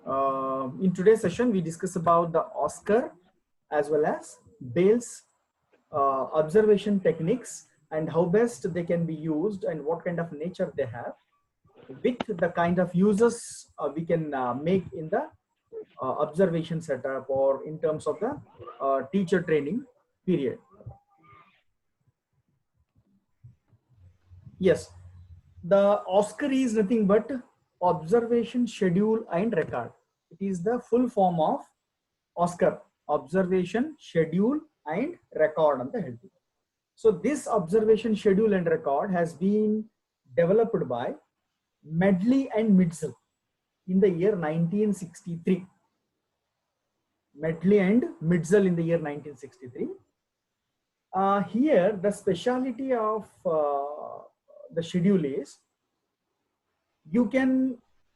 In today's session, we discuss about the Oscar as well as Bale's observation techniques and how best they can be used and what kind of nature they have with the kind of uses we can make in the observation setup or in terms of the teacher training period. Yes, the Oscar is nothing but observation, schedule and record. It is the full form of Oscar, observation, schedule and record ಅಂತ ಹೇಳ್ತೀವಿ. So this observation, schedule and record has been developed by Medley and Mitchell in the year 1963. Medley and Mitchell in the year 1963. Here the speciality of the schedule is you can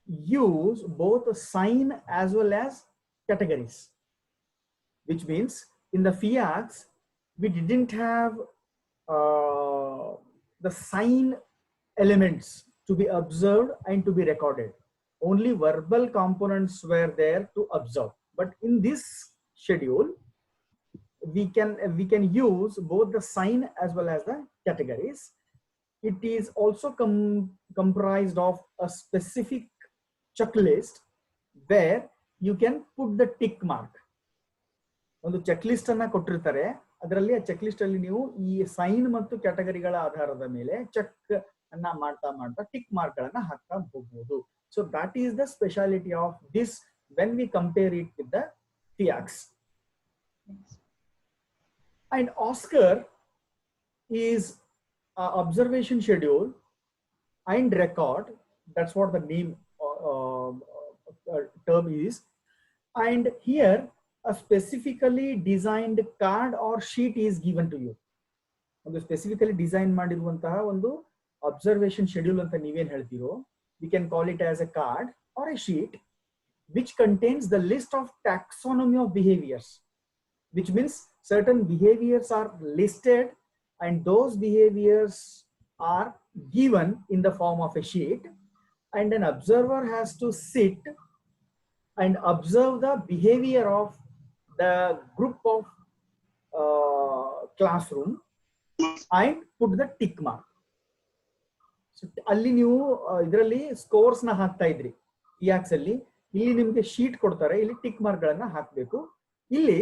use both sign as well as categories, which means in the FIACs we didn't have the sign elements to be observed and to be recorded. Only verbal components were there to observe. But in this schedule, we can use both the sign as well as the categories. It is also comprised of a specific checklist where you can put the tick mark. ಒಂದು check list ಅನ್ನ ಕೊಟ್ಟಿರ್ತಾರೆ, ಅದರಲ್ಲಿ ಆ check list ಅಲ್ಲಿ ನೀವು ಈ sign ಮತ್ತು ಕ್ಯಾಟಗರಿಗಳ ಆಧಾರದ ಮೇಲೆ ಚೆಕ್ ಅನ್ನ ಮಾಡ್ತಾ ಮಾಡ್ತಾ ಟಿಕ್ ಮಾರ್ಕ್ ಗಳನ್ನ ಹಾಕ್ತಾ ಹೋಗಬಹುದು. So that is the speciality of this when we compare it with the FIACs. And Oscar is observation schedule and record. That's what the name term is. And here a specifically designed card or sheet is given to you. ಒಂದು specifically design ಮಾಡಿರುವಂತಹ ಒಂದು observation schedule ಅಂತ ನೀವೇನ್ ಹೇಳ್ತೀರೋ, we can call it as a card or a sheet which contains the list of taxonomy of behaviors, which means certain behaviors are listed and those behaviors are given in the form of a sheet, and an observer has to sit and observe the behavior of the group of classroom and put the tick mark. So ಅಲ್ಲಿ ನೀವು ಇದರಲ್ಲಿ scores ನ ಹಾಕ್ತಾ ಇದ್ರಿ FIACs ಅಲ್ಲಿ, ಇಲ್ಲಿ ನಿಮಗೆ sheet ಕೊಡ್ತಾರೆ, ಇಲ್ಲಿ ಟಿಕ್ ಮಾರ್ಕ್ ಗಳನ್ನ ಹಾಕಬೇಕು. ಇಲ್ಲಿ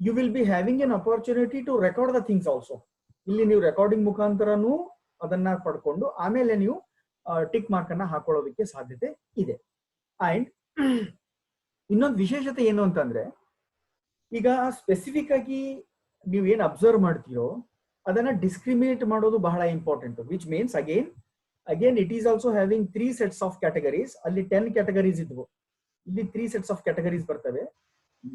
you will be having an opportunity to record the things also. ಇಲ್ಲಿ ನೀವು ರೆಕಾರ್ಡಿಂಗ್ ಮುಖಾಂತರನೂ ಅದನ್ನ ಪಡ್ಕೊಂಡು ಆಮೇಲೆ ನೀವು ಟಿಕ್ ಮಾರ್ಕ್ ಅನ್ನ ಹಾಕೊಳ್ಳೋದಕ್ಕೆ ಸಾಧ್ಯತೆ ಇದೆ. ಅಂಡ್ ಇನ್ನೊಂದು ವಿಶೇಷತೆ ಏನು ಅಂತಂದ್ರೆ, ಈಗ ಸ್ಪೆಸಿಫಿಕ್ ಆಗಿ ನೀವು ಏನ್ ಅಬ್ಸರ್ವ್ ಮಾಡ್ತೀರೋ ಅದನ್ನ ಡಿಸ್ಕ್ರಿಮಿನೇಟ್ ಮಾಡೋದು ಬಹಳ important, which means again it is also having 3 sets of categories. ಅಲ್ಲಿ 10 categories ಇದ್ವು, ಇಲ್ಲಿ 3 sets of categories ಬರ್ತವೆ.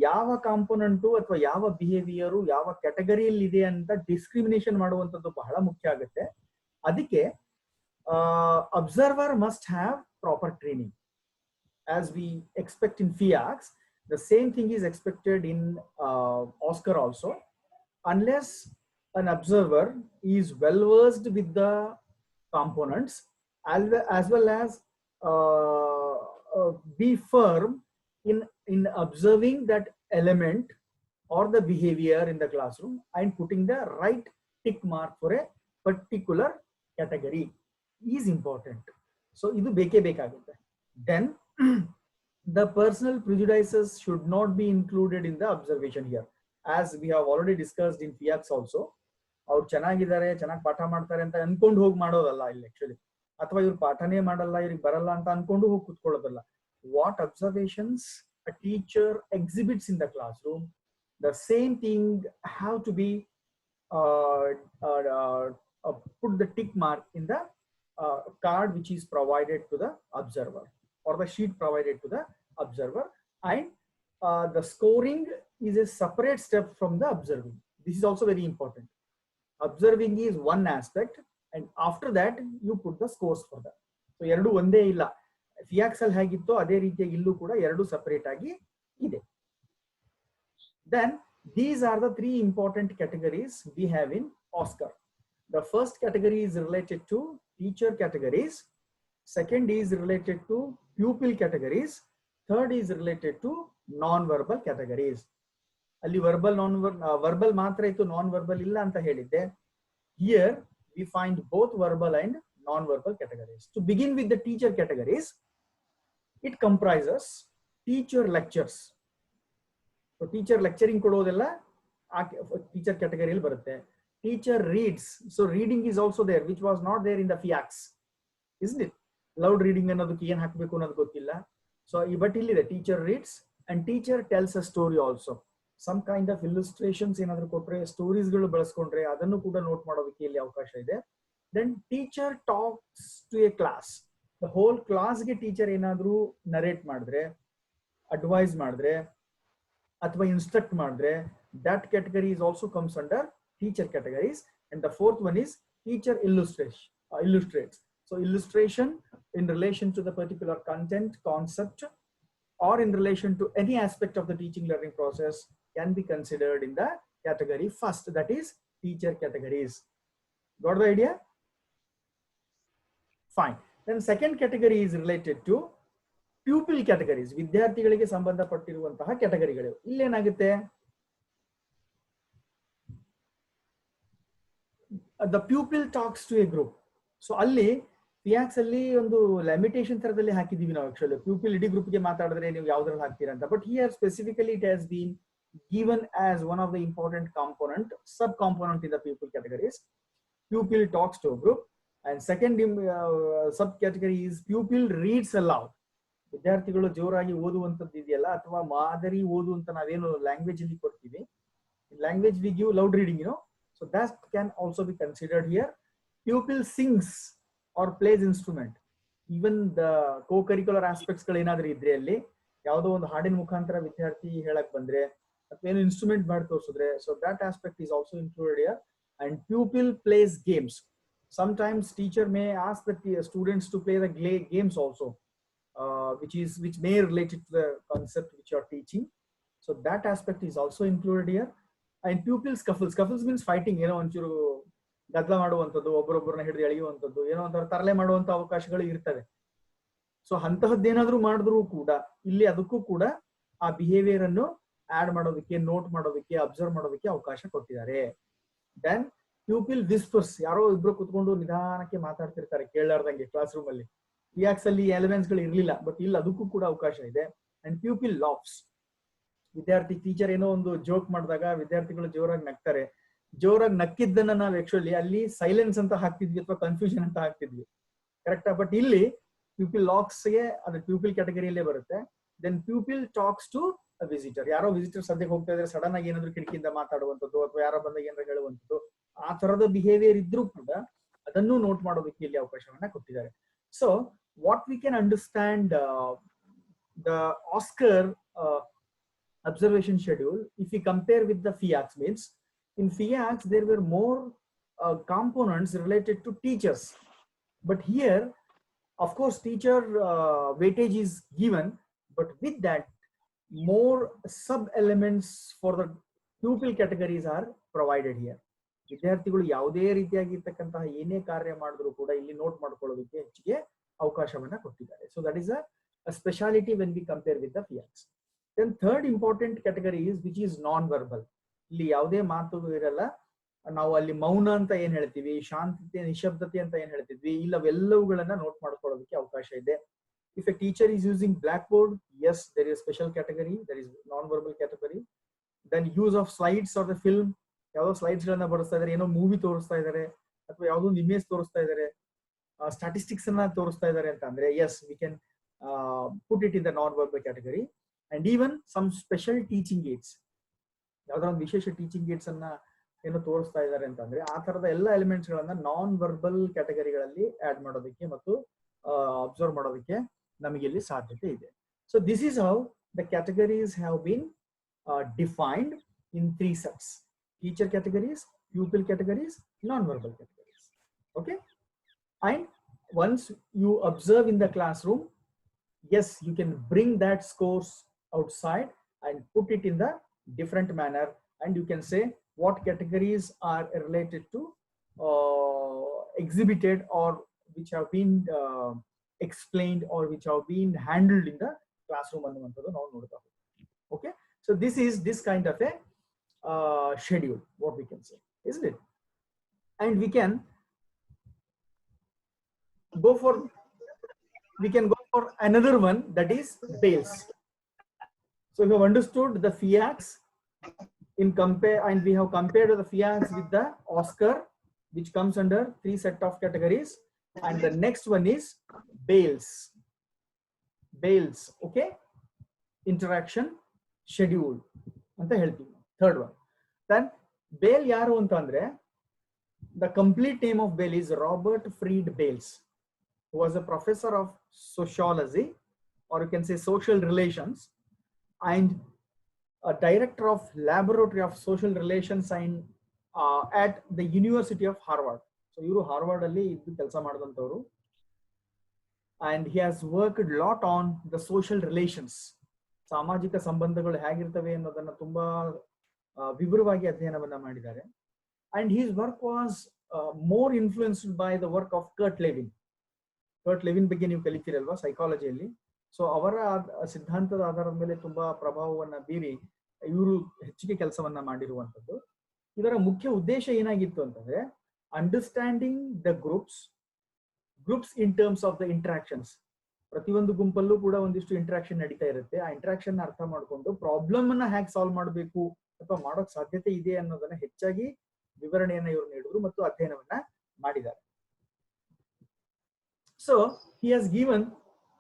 ಯಾವ ಕಾಂಪೋನೆಂಟು ಅಥವಾ ಯಾವ ಬಿಹೇವಿಯರು ಯಾವ ಕ್ಯಾಟಗರಿಯಲ್ಲಿ ಇದೆ ಅಂತ ಡಿಸ್ಕ್ರಿಮಿನೇಷನ್ ಮಾಡುವಂಥದ್ದು ಬಹಳ ಮುಖ್ಯ ಆಗುತ್ತೆ. ಅದಕ್ಕೆ observer must have proper training. As we expect in FIACs, the same thing is expected in Oscar also. Unless an observer is well versed with the components as well as be firm in observing that element or the behavior in the classroom and putting the right tick mark for a particular category is important. So idu beke bekagutte. Then the personal prejudices should not be included in the observation here, as we have already discussed in FIACs also. ಅವ್ರು ಚೆನ್ನಾಗಿದ್ದಾರೆ, ಚೆನ್ನಾಗಿ ಪಾಠ ಮಾಡ್ತಾರೆ ಅಂತ ಅನ್ಕೊಂಡು ಹೋಗಿ ಮಾಡೋದಲ್ಲ ಇಲ್ಲಿ ಆಕ್ಚುಲಿ, ಅಥವಾ ಇವ್ರು ಪಾಠನೇ ಮಾಡಲ್ಲ, ಇವ್ರಿಗೆ ಬರಲ್ಲ ಅಂತ ಅನ್ಕೊಂಡು ಹೋಗಿ ಕೂತ್ಕೊಳ್ಳೋದಲ್ಲ. What observations a teacher exhibits in the classroom, the same thing have to be put the tick mark in the card which is provided to the observer or the sheet provided to the observer. And the scoring is a separate step from the observing. This is also very important. Observing is one aspect, and after that you put the scores for that. So ಎರಡು ಒಂದೇ ಇಲ್ಲ, FIACs ಅಲ್ಲಿ ಹೇಗಿತ್ತು ಅದೇ ರೀತಿಯಾಗಿ ಇಲ್ಲೂ ಕೂಡ ಎರಡು ಸಪರೇಟ್ ಆಗಿ ಇದೆ. Then these are the 3 important categories we have in Oscar. The first category is related to teacher categories, second is related to pupil categories, Third is related to non-verbal categories. ಅಲ್ಲಿ verbal ಮಾತ್ರ ಇತ್ತು, non verbal ಇಲ್ಲ ಅಂತ ಹೇಳಿದ್ದೆ. Here we find both verbal and non-verbal categories. To begin with the teacher categories, it comprises teacher lectures. So teacher lecturing ಕೊಡೋದೆಲ್ಲ teacher category ಅಲ್ಲಿ ಬರುತ್ತೆ. Teacher reads, so reading is also there, which was not there in the FIACs, isn't it? Loud reading ಅನ್ನೋದಕ್ಕೆ ಏನು ಹಾಕಬೇಕು ಅನ್ನೋದು ಗೊತ್ತಿಲ್ಲ. So but ಇಲ್ಲಿ the teacher reads and teacher tells a story also. Some kind of illustrations ಏನಾದರೂ ಕೊಟ್ರೆ, stories ಗಳು ಬಳಸ್ಕೊಂಡ್ರೆ ಅದನ್ನು ಕೂಡ ನೋಟ್ ಮಾಡೋದಕ್ಕೆ ಇಲ್ಲಿ ಅವಕಾಶ ಇದೆ. Then teacher talks to a class. The whole class ಗೆ ಟೀಚರ್ ಏನಾದರೂ ನರೇಟ್ ಮಾಡಿದ್ರೆ, ಅಡ್ವೈಸ್ ಮಾಡಿದ್ರೆ ಅಥವಾ ಇನ್ಸ್ಟ್ರಕ್ಟ್ ಮಾಡಿದ್ರೆ, that category is also comes under teacher categories. And the fourth one is teacher illustrates. So illustration in relation to the particular content, concept, or in relation to any aspect of the teaching learning process can be considered in the category first, that is teacher categories. Got the idea? Fine. Then second category is related to pupil categories. ವಿದ್ಯಾರ್ಥಿಗಳಿಗೆ ಸಂಬಂಧಪಟ್ಟಿರುವಂತಹ ಕ್ಯಾಟಗರಿಗಳು. ಇಲ್ಲೇನಾಗುತ್ತೆ, the pupil talks to a group. So ಅಲ್ಲಿ FIACs ಅಲ್ಲಿ ಒಂದು limitation ತರದಲ್ಲಿ ಹಾಕಿದೀವಿ ನಾವು. Actually pupil ಇಡೀ group ಗೆ ಮಾತಾಡಿದ್ರೆ ನೀವು ಯಾವ್ದ್ರಲ್ಲಿ ಹಾಕ್ತೀರಾ ಅಂತ. But here specifically it has been given as one of the important component, sub component in the pupil categories. Pupil talks to a group. And second sub category is pupil reads aloud. ವಿದ್ಯಾರ್ಥಿಗಳು ಜೋರಾಗಿ ಓದುವಂತದ್ದು ಇದೆಯಲ್ಲ, ಅಥವಾ ಮಾದರಿ ಓದು ಅಂತ ನಾವೇನು language ಅಲ್ಲಿ ಕೊಡ್ತೀವಿ, language we give loud reading, so that can also be considered here. Pupil sings or plays instrument. Even the co-curricular aspects ಗಳು ಏನಾದರೂ ಇದ್ರೆ ಅಲ್ಲಿ ಯಾವುದೋ ಒಂದು ಹಾಡಿನ ಮುಖಾಂತರ ವಿದ್ಯಾರ್ಥಿ ಹೇಳಕ್ ಬಂದ್ರೆ ಅಥವಾ ಏನು ಇನ್ಸ್ಟ್ರೂಮೆಂಟ್ ಮಾಡಿ ತೋರಿಸಿದ್ರೆ, so that aspect is also included here. And pupil plays games. Sometimes teacher may ask the students to play the games also, which may relate to the concept which you are teaching. So that aspect is also included here. And pupil scuffles means fighting, ಏನೋ ಒಂಚೂರು ಗದ್ದಲ ಮಾಡುವಂಥದ್ದು, ಒಬ್ಬರೊಬ್ಬರನ್ನ ಹಿಡಿದು ಎಳೆಯುವಂಥದ್ದು, ಏನೋ ಒಂಥರ ತರಲೆ ಮಾಡುವಂತ ಅವಕಾಶಗಳು ಇರ್ತವೆ. ಸೊ ಅಂತಹದ್ದೇನಾದ್ರೂ ಮಾಡಿದ್ರು ಕೂಡ ಇಲ್ಲಿ ಅದಕ್ಕೂ ಕೂಡ ಆ ಬಿಹೇವಿಯರ್ ಅನ್ನು ಆಡ್ ಮಾಡೋದಕ್ಕೆ, ನೋಟ್ ಮಾಡೋದಕ್ಕೆ, ಅಬ್ಸರ್ವ್ ಮಾಡೋದಕ್ಕೆ ಅವಕಾಶ ಕೊಟ್ಟಿದ್ದಾರೆ. ದೆನ್ ಪ್ಯೂಪಿಲ್ ವಿಸ್ಪರ್ಸ್, ಯಾರೋ ಇಬ್ರು ಕುತ್ಕೊಂಡು ನಿಧಾನಕ್ಕೆ ಮಾತಾಡ್ತಿರ್ತಾರೆ ಕೇಳಲಾರ್ದಂಗೆ ಕ್ಲಾಸ್ ರೂಮ್ ಅಲ್ಲಿ. FIACs ಅಲ್ಲಿ ಎಲಿಮೆಂಟ್ಸ್ ಗಳು ಇರ್ಲಿಲ್ಲ, ಬಟ್ ಇಲ್ಲಿ ಅದಕ್ಕೂ ಕೂಡ ಅವಕಾಶ ಇದೆ. ಅಂಡ್ ಪ್ಯೂಪಿಲ್ ಲಾಫ್ಸ್, ವಿದ್ಯಾರ್ಥಿ ಟೀಚರ್ ಏನೋ ಒಂದು ಜೋಕ್ ಮಾಡಿದಾಗ ವಿದ್ಯಾರ್ಥಿಗಳು ಜೋರಾಗಿ ನಗ್ತಾರೆ. ಜೋರಾಗಿ ನಕ್ಕಿದ್ದನ್ನ ನಾವು ಆಕ್ಚುಲಿ ಅಲ್ಲಿ ಸೈಲೆನ್ಸ್ ಅಂತ ಹಾಕ್ತಿದ್ವಿ ಅಥವಾ ಕನ್ಫ್ಯೂಷನ್ ಅಂತ ಹಾಕ್ತಿದ್ವಿ, ಕರೆಕ್ಟಾ? ಬಟ್ ಇಲ್ಲಿ ಪ್ಯೂಪಿಲ್ ಲಾಕ್ಸ್ ಗೆ ಅದು ಪ್ಯೂಪಿಲ್ ಕ್ಯಾಟಗರಿಯಲ್ಲೇ ಬರುತ್ತೆ. Then pupil talks to visitor, ಯಾರೋ ವಿಸಿಟರ್ ಸದ್ಯಕ್ಕೆ ಹೋಗ್ತಾ ಇದ್ರೆ ಸಡನ್ ಆಗಿ ಏನಾದ್ರು ಕಿಟಕಿಯಿಂದ ಮಾತಾಡುವಂಥದ್ದು ಅಥವಾ ಯಾರೋ ಬಂದಾಗ ಏನಾದ್ರು ಹೇಳುವಂಥದ್ದು, ಆ ತರದ ಬಿಹೇವಿಯರ್ ಇದ್ರೂ ಕೂಡ ಅದನ್ನು ನೋಟ್ ಮಾಡೋದಕ್ಕೆ ಇಲ್ಲಿ ಅವಕಾಶವನ್ನ ಕೊಟ್ಟಿದ್ದಾರೆ. So what we can understand the Oscar observation schedule, if we compare with the FIACs, means in FIACs there were more components related to teachers, but here of course teacher weightage is given, but with that more sub elements for the pupil categories are provided here. ವಿದ್ಯಾರ್ಥಿಗಳು ಯಾವುದೇ ರೀತಿಯಾಗಿರ್ತಕ್ಕಂತಹ ಏನೇ ಕಾರ್ಯ ಮಾಡಿದ್ರು ಕೂಡ ಇಲ್ಲಿ note ಮಾಡ್ಕೊಳ್ಳೋದಕ್ಕೆ ಹೆಚ್ಚಿಗೆ ಅವಕಾಶವನ್ನ ಕೊಟ್ಟಿದ್ದಾರೆ. So that is a speciality when we compare with the FIACs. Then third important category is which is non-verbal. ಇಲ್ಲಿ ಯಾವುದೇ ಮಾತು ಇರಲ್ಲ. ನಾವು ಅಲ್ಲಿ ಮೌನ ಅಂತ ಏನ್ ಹೇಳ್ತೀವಿ, ಶಾಂತತೆ, ನಿಶಬ್ದತೆ ಅಂತ ಏನ್ ಹೇಳ್ತಿದ್ವಿ, ಇಲ್ಲವೆಲ್ಲವುಗಳನ್ನ ನೋಟ್ ಮಾಡ್ಕೊಳ್ಳೋದಕ್ಕೆ ಅವಕಾಶ ಇದೆ. If a teacher is using blackboard, yes, there is special category, there is non-verbal category. Then use of slides or the film, ಯಾವುದೋ ಸ್ಲೈಡ್ಸ್ ಗಳನ್ನ ಬಳಸ್ತಾ ಇದಾರೆ, ಏನೋ ಮೂವಿ ತೋರಿಸ್ತಾ ಇದಾರೆ ಅಥವಾ ಯಾವುದೋ ಒಂದು ಇಮೇಜ್ ತೋರಿಸ್ತಾ ಇದಾರೆ, ಸ್ಟಾಟಿಸ್ಟಿಕ್ಸ್ ಅನ್ನ ತೋರಿಸ್ತಾ ಇದಾರೆ ಅಂತ ಅಂದ್ರೆ, yes, we can put it in the non-verbal category. And even some special teaching aids, ಯಾವ್ದಾರ ಒಂದು ವಿಶೇಷ ಟೀಚಿಂಗ್ ಏಡ್ಸ್ ಅನ್ನ ಏನೋ ತೋರಿಸ್ತಾ ಇದ್ದಾರೆ ಅಂತಂದ್ರೆ ಆ ತರದ ಎಲ್ಲ ಎಲಿಮೆಂಟ್ಸ್ ಗಳನ್ನ ನಾನ್ ವರ್ಬಲ್ ಕ್ಯಾಟಗರಿಗಳಲ್ಲಿ ಆಡ್ ಮಾಡೋದಕ್ಕೆ ಮತ್ತು ಅಬ್ಸರ್ವ್ ಮಾಡೋದಕ್ಕೆ ನಮಗೆ ಇಲ್ಲಿ ಸಾಧ್ಯತೆ ಇದೆ. So this is how the categories have been defined in 3 sets: teacher categories, pupil categories, non-verbal categories. Okay, and once you observe in the classroom, yes, you can bring that scores outside and put it in the different manner, and you can say what categories are related to exhibited or which have been explained or which have been handled in the class room ಅನ್ನುವಂಥದ್ದು ನಾವು ನೋಡ್ತಾ ಹೋಗ್ತೀವಿ. Okay, so this kind of A schedule, what we can say, isn't it? And we can go for another one, that is bales. So we have understood the FIACs in compare, and we have compared the FIACs with the OSCAR, which comes under 3 set of categories, and the next one is bales. Okay, interaction schedule anta helತೀವಿ. Third one, then Bale yaru antandre, the complete name of Bale is Robert Fried Bales, who was a professor of sociology, or you can say social relations, and a director of laboratory of social relations and at the University of Harvard. So iವರು Harvard ಅಲ್ಲಿ ಇದ್ದು ಕೆಲಸ ಮಾಡಿದಂತವರು, and he has worked a lot on the social relations, ಸಾಮಾಜಿಕ ಸಂಬಂಧಗಳು ಹೇಗಿರ್ತವೆ ಅನ್ನೋದನ್ನ ತುಂಬಾ ವಿವರವಾಗಿ ಅಧ್ಯಯನವನ್ನ ಮಾಡಿದ್ದಾರೆ. And his work was more influenced by the work of Kurt Lewin. Kurt Lewin ಬಗ್ಗೆ ನೀವು ಕಲಿತೀರಲ್ವಾ ಸೈಕಾಲಜಿಯಲ್ಲಿ. ಸೊ ಅವರ ಸಿದ್ಧಾಂತದ ಆಧಾರದ ಮೇಲೆ ತುಂಬಾ ಪ್ರಭಾವವನ್ನ ಬೀರಿ ಇವರು ಹೆಚ್ಚಿಗೆ ಕೆಲಸವನ್ನ ಮಾಡಿರುವಂತದ್ದು. ಇದರ ಮುಖ್ಯ ಉದ್ದೇಶ ಏನಾಗಿತ್ತು ಅಂತಂದ್ರೆ, understanding the groups in terms of the interactions. ಪ್ರತಿಯೊಂದು ಗುಂಪಲ್ಲೂ ಕೂಡ ಒಂದಿಷ್ಟು ಇಂಟ್ರಾಕ್ಷನ್ ನಡೀತಾ ಇರುತ್ತೆ. ಆ ಇಂಟ್ರಾಕ್ಷನ್ ಅರ್ಥ ಮಾಡ್ಕೊಂಡು ಪ್ರಾಬ್ಲಮ್ ಅನ್ನ ಹೇಗೆ ಸಾಲ್ವ್ ಮಾಡಬೇಕು ಅಥವಾ ಮಾಡೋಕ್ ಸಾಧ್ಯತೆ ಇದೆ ಅನ್ನೋದನ್ನ ಹೆಚ್ಚಾಗಿ ವಿವರಣೆಯನ್ನ ಇವರು ನೀಡಿದ್ರು ಮತ್ತು ಅಧ್ಯಯನವನ್ನ ಮಾಡಿದ್ದಾರೆ. So he has given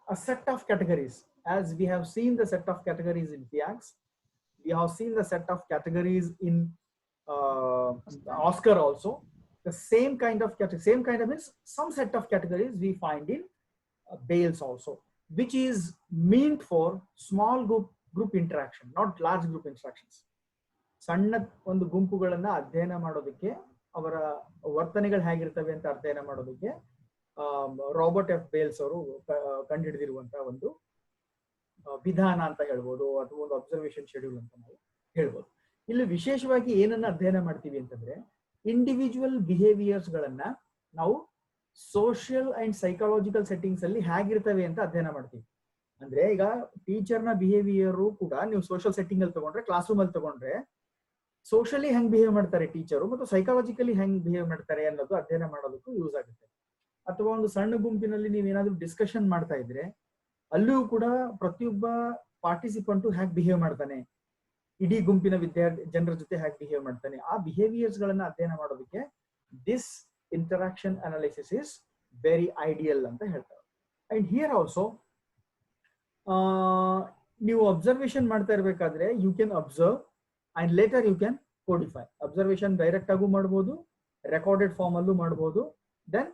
a set of categories, as we have seen the set of categories in FIACs, we have seen the set of categories in OSCAR also. The same kind of means some set of categories we find in Bales also, which is meant for small group interaction, not large group interactions. ಸಣ್ಣ ಒಂದು ಗುಂಪುಗಳನ್ನ ಅಧ್ಯಯನ ಮಾಡೋದಕ್ಕೆ, ಅವರ ವರ್ತನೆಗಳು ಹೇಗಿರ್ತವೆ ಅಂತ ಅಧ್ಯಯನ ಮಾಡೋದಕ್ಕೆ ರಾಬರ್ಟ್ ಎಫ್ ಬೇಲ್ಸ್ ಅವರು ಕಂಡುಹಿಡಿದಿರುವಂತಹ ಒಂದು ವಿಧಾನ ಅಂತ ಹೇಳ್ಬೋದು, ಅಥವಾ ಒಂದು ಅಬ್ಸರ್ವೇಷನ್ ಶೆಡ್ಯೂಲ್ ಅಂತ ನಾವು ಹೇಳ್ಬೋದು. ಇಲ್ಲಿ ವಿಶೇಷವಾಗಿ ಏನನ್ನ ಅಧ್ಯಯನ ಮಾಡ್ತೀವಿ ಅಂತಂದ್ರೆ, ಇಂಡಿವಿಜುವಲ್ ಬಿಹೇವಿಯರ್ಸ್ ಗಳನ್ನ ನಾವು ಸೋಷಿಯಲ್ ಅಂಡ್ ಸೈಕಾಲಜಿಕಲ್ ಸೆಟ್ಟಿಂಗ್ಸ್ ಅಲ್ಲಿ ಹೇಗಿರ್ತವೆ ಅಂತ ಅಧ್ಯಯನ ಮಾಡ್ತೀವಿ. ಅಂದ್ರೆ ಈಗ ಟೀಚರ್ನ ಬಿಹೇವಿಯರ್ ಕೂಡ ನೀವು ಸೋಷಿಯಲ್ ಸೆಟ್ಟಿಂಗ್ ಅಲ್ಲಿ ತಗೊಂಡ್ರೆ, ಕ್ಲಾಸ್ ರೂಮ್ ಅಲ್ಲಿ ತಗೊಂಡ್ರೆ ಸೋಷಿಯಲಿ ಹೆಂಗ್ ಬಿಹೇವ್ ಮಾಡ್ತಾರೆ ಟೀಚರು ಮತ್ತು ಸೈಕಾಲಜಿಕಲಿ ಹೆಂಗ್ ಬಿಹೇವ್ ಮಾಡ್ತಾರೆ ಅನ್ನೋದು ಅಧ್ಯಯನ ಮಾಡೋದಕ್ಕೂ ಯೂಸ್ ಆಗುತ್ತೆ. ಅಥವಾ ಒಂದು ಸಣ್ಣ ಗುಂಪಿನಲ್ಲಿ ನೀವೇನಾದ್ರೂ ಡಿಸ್ಕಷನ್ ಮಾಡ್ತಾ ಇದ್ರೆ ಅಲ್ಲೂ ಕೂಡ ಪ್ರತಿಯೊಬ್ಬ ಪಾರ್ಟಿಸಿಪೆಂಟು ಹೇಗೆ ಬಿಹೇವ್ ಮಾಡ್ತಾನೆ, ಇಡೀ ಗುಂಪಿನ ಜನರ ಜೊತೆ ಹೇಗೆ ಬಿಹೇವ್ ಮಾಡ್ತಾನೆ, ಆ ಬಿಹೇವಿಯರ್ಸ್ ಗಳನ್ನ ಅಧ್ಯಯನ ಮಾಡೋದಕ್ಕೆ this interaction analysis is very ideal ಅಂತ ಹೇಳ್ತಾರೆ. ಅಂಡ್ ಹಿಯರ್ ಆಲ್ಸೋ ನೀವು ಅಬ್ಸರ್ವೇಷನ್ ಮಾಡ್ತಾ ಇರ್ಬೇಕಾದ್ರೆ you can observe and later you can codify. Observation direct ಆಗೂ ಮಾಡ್ಬೋದು, ರೆಕಾರ್ಡೆಡ್ ಫಾರ್ಮ್ ಅಲ್ಲೂ ಮಾಡ್ಬೋದು. Then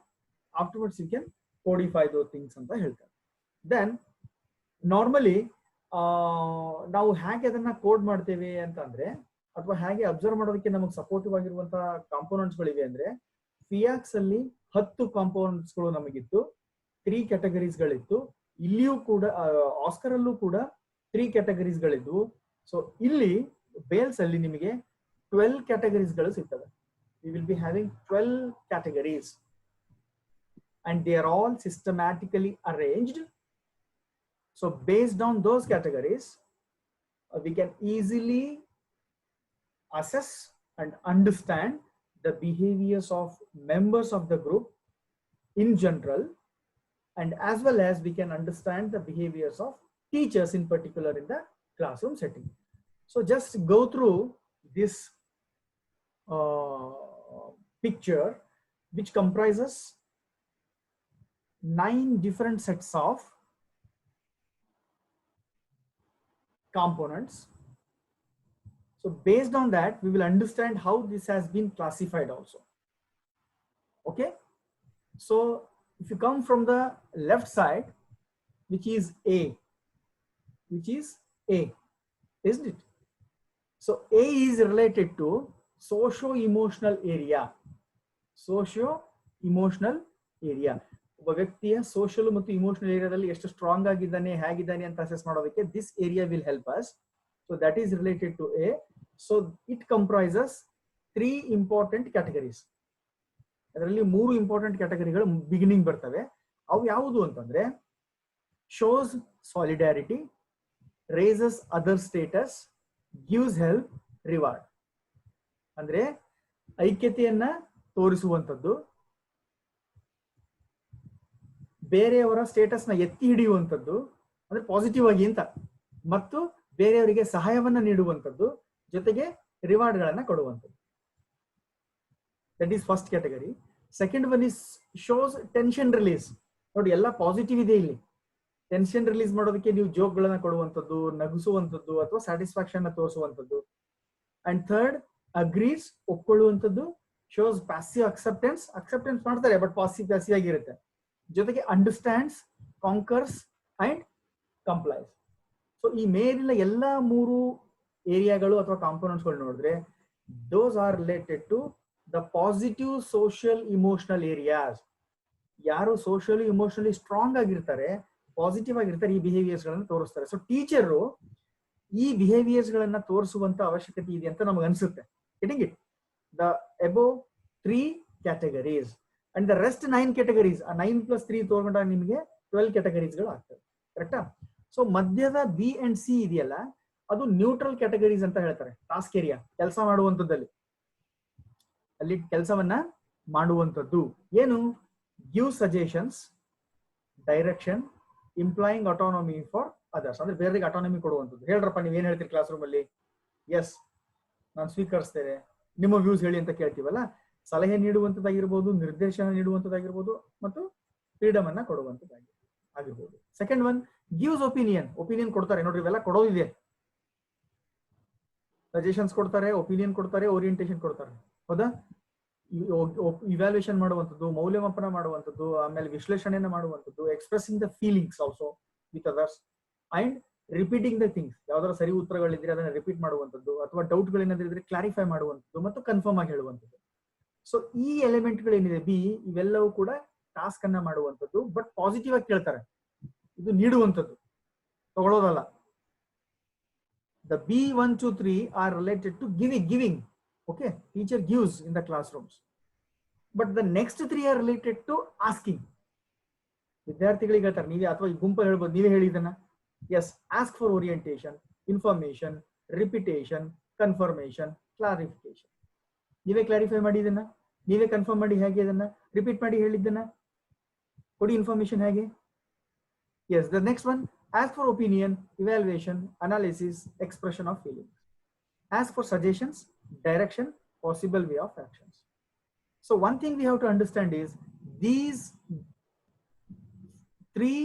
afterwards you can codify those things ಅಂತ ಹೇಳ್ತಾರೆ. ದೆನ್ ನಾರ್ಮಲಿ ನಾವು ಹೇಗೆ ಅದನ್ನ ಕೋಡ್ ಮಾಡ್ತೇವೆ ಅಂತಂದ್ರೆ, ಅಥವಾ ಹೇಗೆ ಅಬ್ಸರ್ವ್ ಮಾಡೋದಕ್ಕೆ ನಮಗೆ ಸಪೋರ್ಟಿವ್ ಆಗಿರುವಂತಹ ಕಾಂಪೋನೆಂಟ್ಸ್ ಗಳಿವೆ ಅಂದ್ರೆ, ಫಿಯಾಕ್ಸ್ ಅಲ್ಲಿ 10 ಕಾಂಪೋನೆಂಟ್ಸ್ ಗಳು ನಮಗಿತ್ತು, 3 ಕ್ಯಾಟಗರೀಸ್ ಗಳಿತ್ತು. ಇಲ್ಲಿಯೂ ಕೂಡ ಆಸ್ಕರ್ ಅಲ್ಲೂ ಕೂಡ 3 ಕ್ಯಾಟಗರೀಸ್ ಗಳಿದ್ವು. ಸೊ ಇಲ್ಲಿ ಬೇಲ್ಸ್ ಅಲ್ಲಿ ನಿಮಗೆ 12 ಕ್ಯಾಟಗರೀಸ್ ಗಳು ಸಿಗ್ತವೆ. We will be having 12 categories and they are all systematically arranged. So based on those categories, we can easily assess and understand the behaviors of members of the group in general, and as well as we can understand the behaviors of teachers in particular in the classroom setting. So just go through this picture, which comprises 9 different sets of components. So based on that, we will understand how this has been classified also. Okay, so if you come from the left side, which is A, isn't it? So A is related to socio-emotional area. ಒಬ್ಬ ವ್ಯಕ್ತಿಯ social ಮತ್ತು emotional ಏರಿಯಾದಲ್ಲಿ ಎಷ್ಟು strong ಆಗಿದ್ದಾನೆ, ಹೇಗಿದ್ದಾನೆ ಅಂತ assess ಮಾಡೋದಕ್ಕೆ this area will help us. So that is related to a. So it comprises 3 important categories. ಅದರಲ್ಲಿ 3 ಇಂಪಾರ್ಟೆಂಟ್ ಕ್ಯಾಟಗರಿಗಳು ಬಿಗಿನಿಂಗ್ ಬರ್ತವೆ. ಅವು ಯಾವುದು ಅಂತಂದ್ರೆ, shows solidarity, raises other status, gives help, reward. ಅಂದ್ರೆ ಐಕ್ಯತೆಯನ್ನ ತೋರಿಸುವಂಥದ್ದು, ಬೇರೆಯವರ ಸ್ಟೇಟಸ್ ನ ಎತ್ತಿ ಹಿಡಿಯುವಂಥದ್ದು ಅಂದ್ರೆ ಪಾಸಿಟಿವ್ ಆಗಿ ಅಂತ, ಮತ್ತು ಬೇರೆಯವರಿಗೆ ಸಹಾಯವನ್ನ ನೀಡುವಂಥದ್ದು, ಜೊತೆಗೆ ರಿವಾರ್ಡ್ ಗಳನ್ನ ಕೊಡುವಂಥದ್ದು. That is first category. Second one is shows tension release. ನೋಡಿ, ಎಲ್ಲ ಪಾಸಿಟಿವ್ ಇದೆ ಇಲ್ಲಿ. ಟೆನ್ಷನ್ ರಿಲೀಸ್ ಮಾಡೋದಕ್ಕೆ ನೀವು ಜೋಕ್ ಗಳನ್ನ ಕೊಡುವಂಥದ್ದು, ನಗಿಸುವಂಥದ್ದು ಅಥವಾ ಸ್ಯಾಟಿಸ್ಫ್ಯಾಕ್ಷನ್ ತೋರಿಸುವಂಥದ್ದು. ಅಂಡ್ ಥರ್ಡ್, ಅಗ್ರೀಸ್, ಒಪ್ಕೊಳ್ಳುವಂಥದ್ದು. ಶೋಸ್ ಪ್ಯಾಸಿವ್ ಅಕ್ಸೆಪ್ಟೆನ್ಸ್, ಅಕ್ಸೆಪ್ಟೆನ್ಸ್ ಮಾಡ್ತಾರೆ ಬಟ್ ಪ್ಯಾಸಿವ್ ಆಗಿರುತ್ತೆ. ಜೊತೆಗೆ understands, concurs and complies. So ಈ ಮೇಲಿನ ಎಲ್ಲ ಮೂರು ಏರಿಯಾಗಳು ಅಥವಾ ಕಾಂಪೋನೆಂಟ್ಸ್ ಗಳು ನೋಡಿದ್ರೆ those are related to the positive social emotional areas. ಯಾರು ಸೋಷಿಯಲಿ ಇಮೋಷನಲಿ ಸ್ಟ್ರಾಂಗ್ ಆಗಿರ್ತಾರೆ, ಪಾಸಿಟಿವ್ ಆಗಿರ್ತಾರೆ, ಈ ಬಿಹೇವಿಯರ್ಸ್ ಗಳನ್ನ ತೋರಿಸ್ತಾರೆ. ಸೊ ಟೀಚರು ಈ ಬಿಹೇವಿಯರ್ಸ್ ಗಳನ್ನ ತೋರಿಸುವಂತ ಅವಶ್ಯಕತೆ ಇದೆ ಅಂತ ನಮ್ಗೆ ಅನ್ಸುತ್ತೆ. Getting it? The above 3 categories and the rest 9 categories. ಆ 9+3 ತಗೊಂಡಾಗ ನಿಮಗೆ 12 ಕ್ಯಾಟಗರೀಸ್ ಗಳು ಆಗ್ತವೆ. ಕರೆಕ್ಟಾ? ಸೊ ಮಧ್ಯದ ಬಿ ಅಂಡ್ ಸಿ ಇದೆಯಲ್ಲ, ಅದು ನ್ಯೂಟ್ರಲ್ ಕ್ಯಾಟಗರೀಸ್ ಅಂತ ಹೇಳ್ತಾರೆ. ಟಾಸ್ಕ್ ಏರಿಯಾ, ಕೆಲಸ ಮಾಡುವಂತದ್ದಲ್ಲಿ, ಅಲ್ಲಿ ಕೆಲಸವನ್ನ ಮಾಡುವಂಥದ್ದು ಏನು? Give suggestions, direction, employing autonomy for others. ಅಂದ್ರೆ ಬೇರೆಗೆ ಆಟೋನಮಿ ಕೊಡುವಂಥದ್ದು. ಹೇಳ್ರಪ್ಪ, ನೀವೇನ್ ಹೇಳ್ತೀರಿ ಕ್ಲಾಸ್ ರೂಮ್ ಅಲ್ಲಿ? ಎಸ್, ನಾನು ಸ್ವೀಕರಿಸ್ತೇನೆ, ನಿಮ್ಮ ವ್ಯೂಸ್ ಹೇಳಿ ಅಂತ ಕೇಳ್ತೀವಲ್ಲ. ಸಲಹೆ ನೀಡುವಂಥದ್ದಾಗಿರ್ಬೋದು, ನಿರ್ದೇಶನ ನೀಡುವಂಥದ್ದಾಗಿರ್ಬೋದು, ಮತ್ತು ಫ್ರೀಡಮ್ ಅನ್ನ ಕೊಡುವಂಥದ್ದಾಗಿರ್ಬೋದು. Second one, gives opinion. Opinion ಕೊಡ್ತಾರೆ. ನೋಡ್ರಿ, ಇವೆಲ್ಲ ಕೊಡೋದಿದೆ. ಸಜೆಷನ್ಸ್ ಕೊಡ್ತಾರೆ, ಒಪಿನಿಯನ್ ಕೊಡ್ತಾರೆ, ಓರಿಯಂಟೇಶನ್ ಕೊಡ್ತಾರೆ. ಹೌದಾ? ಇವ್ಯಾಲ್ಯೂಯೇಷನ್ ಮಾಡುವಂಥದ್ದು, ಮೌಲ್ಯಮಾಪನ ಮಾಡುವಂಥದ್ದು, ಆಮೇಲೆ ವಿಶ್ಲೇಷಣೆಯನ್ನು ಮಾಡುವಂಥದ್ದು, expressing the feelings also with others, and repeating the things. ಯಾವ್ದಾದ್ರು ಸರಿ ಉತ್ತರಗಳಿದ್ರೆ ಅದನ್ನ ರಿಪೀಟ್ ಮಾಡುವಂಥದ್ದು, ಅಥವಾ ಡೌಟ್ಗಳೇನಾದ್ರೂ ಇದ್ರೆ ಕ್ಲಾರಿಫೈ ಮಾಡುವಂಥದ್ದು, ಮತ್ತು ಕನ್ಫರ್ಮ್ ಆಗಿ ಹೇಳುವಂಥದ್ದು. ಸೊ ಈ ಎಲಿಮೆಂಟ್ಗಳೇನಿದೆ ಬಿ, ಇವೆಲ್ಲವೂ ಕೂಡ ಟಾಸ್ಕ್ ಅನ್ನ ಮಾಡುವಂಥದ್ದು, ಬಟ್ ಪಾಸಿಟಿವ್ ಆಗಿ ಕೇಳ್ತಾರೆ. ಇದು ನೀಡುವಂಥದ್ದು, ತಗೊಳ್ಳೋದಲ್ಲ. The B1 to 3 are related to giving. Okay, teacher gives in the classrooms, but the next 3 are related to asking. ವಿದ್ಯಾರ್ಥಿಗಳಿಗೆ ಹೇಳ್ತಾರೆ, ನೀವೇ ಅಥವಾ ಈ ಗುಂಪಲ್ಲಿ ಹೇಳ್ಬೋದು, ನೀವೇ ಹೇಳಿದನ್ನ. Yes, ask for orientation, information, repetition, confirmation, clarification. ನೀವೇ ಕ್ಲಾರಿಫೈ ಮಾಡಿ ಇದನ್ನ, ನೀವೇ ಕನ್ಫರ್ಮ್ ಮಾಡಿ ಹೇಗೆ, ಇದನ್ನ ರಿಪೀಟ್ ಮಾಡಿ ಹೇಳಿದ್ದನ್ನ ಕೊಡಿ, ಇನ್ಫಾರ್ಮೇಶನ್ ಹೇಗೆ. Yes, the next one, ask for opinion, evaluation, analysis, expression of feelings. Ask for suggestions, direction, possible way of actions. So one thing we have to understand is these 3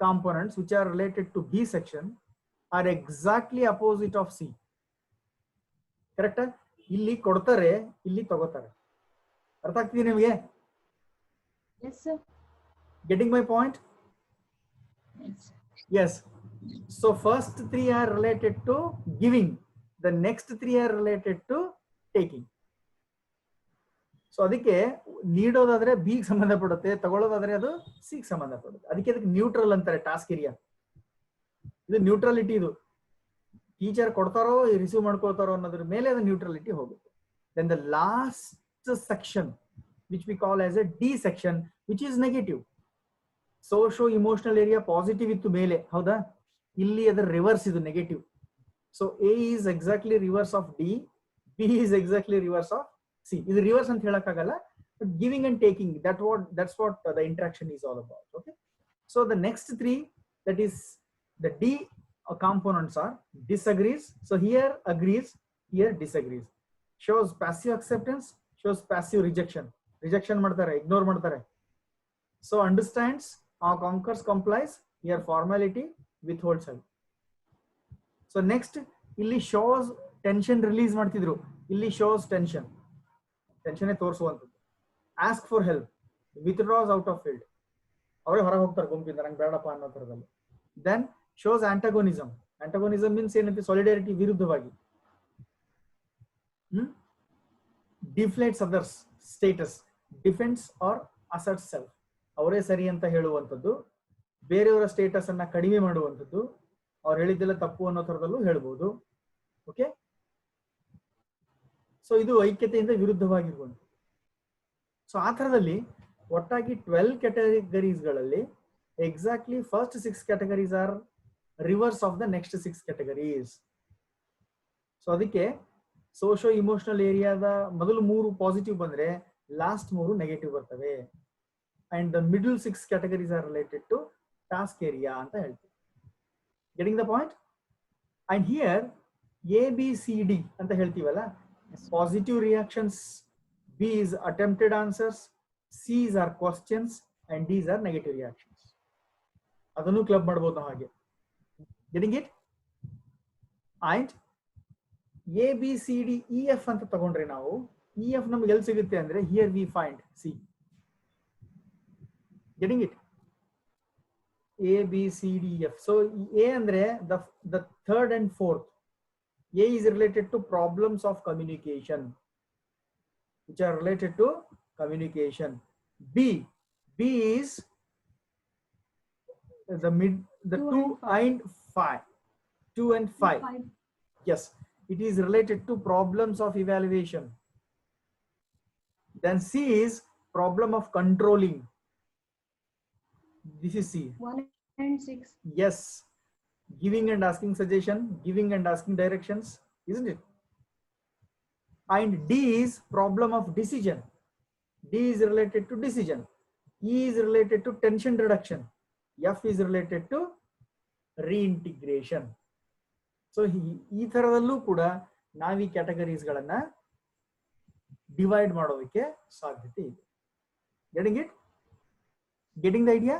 components which are related to B section are exactly opposite of C. Correct? ಇಲ್ಲಿ ಕೊಡ್ತಾರೆ, ಇಲ್ಲಿ ತಗೋತಾರೆ. ಅರ್ಥ ಆಗ್ತಿದೆ ನಿಮಗೆ? Yes sir. Getting my point? Yes. Yes. So first 3 are related to giving. The next 3 are related to taking. So ಅದಕ್ಕೆ ನೀಡೋದಾದ್ರೆ B ಗೆ ಸಂಬಂಧಪಡುತ್ತೆ, ತಗೊಳ್ಳೋದಾದ್ರೆ ಅದು ಸಿ ಗೆ ಸಂಬಂಧಪಡುತ್ತೆ. ಅದಕ್ಕೆ ಅದಕ್ಕೆ ನ್ಯೂಟ್ರಲ್ ಅಂತಾರೆ ಟಾಸ್ಕ್ ಏರಿಯಾ. ಇದು ನ್ಯೂಟ್ರಲಿಟಿ. ಇದು ಟೀಚರ್ ಕೊಡ್ತಾರೋ ರಿಸೀವ್ ಮಾಡ್ಕೊಳ್ತಾರೋ ಅನ್ನೋದ್ರ ಮೇಲೆ ಅದು ನ್ಯೂಟ್ರಲಿಟಿ ಹೋಗುತ್ತೆ. Then the last section which we call as a D section, which is negative. Socio emotional area positive ಇತ್ತು ಮೇಲೆ, ಹೌದಾ? ಇಲ್ಲಿ ಅದರ ರಿವರ್ಸ್, ಇದು negative. So A is exactly reverse of D, B is exactly reverse of C. ಇದು reverse ಅಂತ ಹೇಳಕ್ಕಾಗಲ್ಲ, but giving and taking, that's what the interaction is all about. Okay, so the next 3, that is the D components are disagrees. So here agrees, here disagrees. Shows passive acceptance, shows passive rejection ಮಾಡ್ತಾರೆ, ignore ಮಾಡ್ತಾರೆ. So understands, conquers, complies, here formality, withholds help. So next, ಇಲ್ಲಿ shows tension release ಮಾಡ್ತಿದ್ರು, ಇಲ್ಲಿ shows tension ತೋರಿಸುವಂಥದ್ದು. Ask for help, withdraws out of field, ಅವರೇ ಹೊರಗೆ ಹೋಗ್ತಾರೆ ಗುಂಪಿಂದ, ನಂಗೆ ಬೇಡಪ್ಪ ಅನ್ನೋ ಥರದಲ್ಲಿ. Then shows antagonism. Antagonism means ಏನಂತೆ? solidarity, ವಿರುದ್ಧವಾಗಿ. Deflates others status, defends or asserts self. ಅವರೇ ಸರಿ ಅಂತ ಹೇಳುವಂಥದ್ದು, ಬೇರೆಯವರ ಸ್ಟೇಟಸ್ ಅನ್ನ ಕಡಿಮೆ ಮಾಡುವಂಥದ್ದು, ಅವ್ರು ಹೇಳಿದ್ದೆಲ್ಲ ತಪ್ಪು ಅನ್ನೋ ಥರದಲ್ಲೂ ಹೇಳ್ಬೋದು. ಓಕೆ, ಸೊ ಇದು ಐಕ್ಯತೆಯಿಂದ ವಿರುದ್ಧವಾಗಿರುವಂಥದ್ದು. ಸೊ ಆ ಥರದಲ್ಲಿ ಒಟ್ಟಾಗಿ 12 ಕ್ಯಾಟಗರೀಸ್ಗಳಲ್ಲಿ exactly first 6 categories are reverse of the next 6 categories. So ಅದಕ್ಕೆ ಸೋಶೋ ಇಮೋಷನಲ್ ಏರಿಯಾದ ಮೊದಲು 3 ಪಾಸಿಟಿವ್ ಬಂದ್ರೆ ಲಾಸ್ಟ್ 3 ನೆಗೆಟಿವ್ ಬರ್ತವೆ. And the middle 6 categories are related to task area ಅಂತ ಹೇಳ್ತೀವಿ. Getting the point? And here ABCD ಅಂತ ಹೇಳ್ತೀವಲ್ಲ, positive reactions, B is attempted answers, C's are questions, and D's are negative reactions. ಅದನ್ನು club ಮಾಡಬಹುದು ಹಾಗೆ. Getting it? And ABCDEF ಅಂತ ತಗೊಂಡ್ರೆ ನಾವು EF ನಮ್ಗೆ ಎಲ್ಲಿ ಸಿಗುತ್ತೆ ಅಂದ್ರೆ here we find C. Getting it? ABCDEF. So A ಅಂದ್ರೆ the third and fourth. A is related to problems of communication, which are related to communication. B is the 2 and 5. 2 and 5. Yes, it is related to problems of evaluation. Then C is problem of controlling. This is C. 1 and 6. Yes, giving and asking suggestion, giving and asking directions, isn't it? And D is problem of decision. D is related to decision. E is related to tension reduction. F is related to reintegration. So ಈ ತರದಲ್ಲೂ ಕೂಡ ನಾವು ಈ categories ಗಳನ್ನ divide ಮಾಡೋದಕ್ಕೆ ಸಾಧ್ಯತೆ ಇದೆ. Getting it? Getting the idea?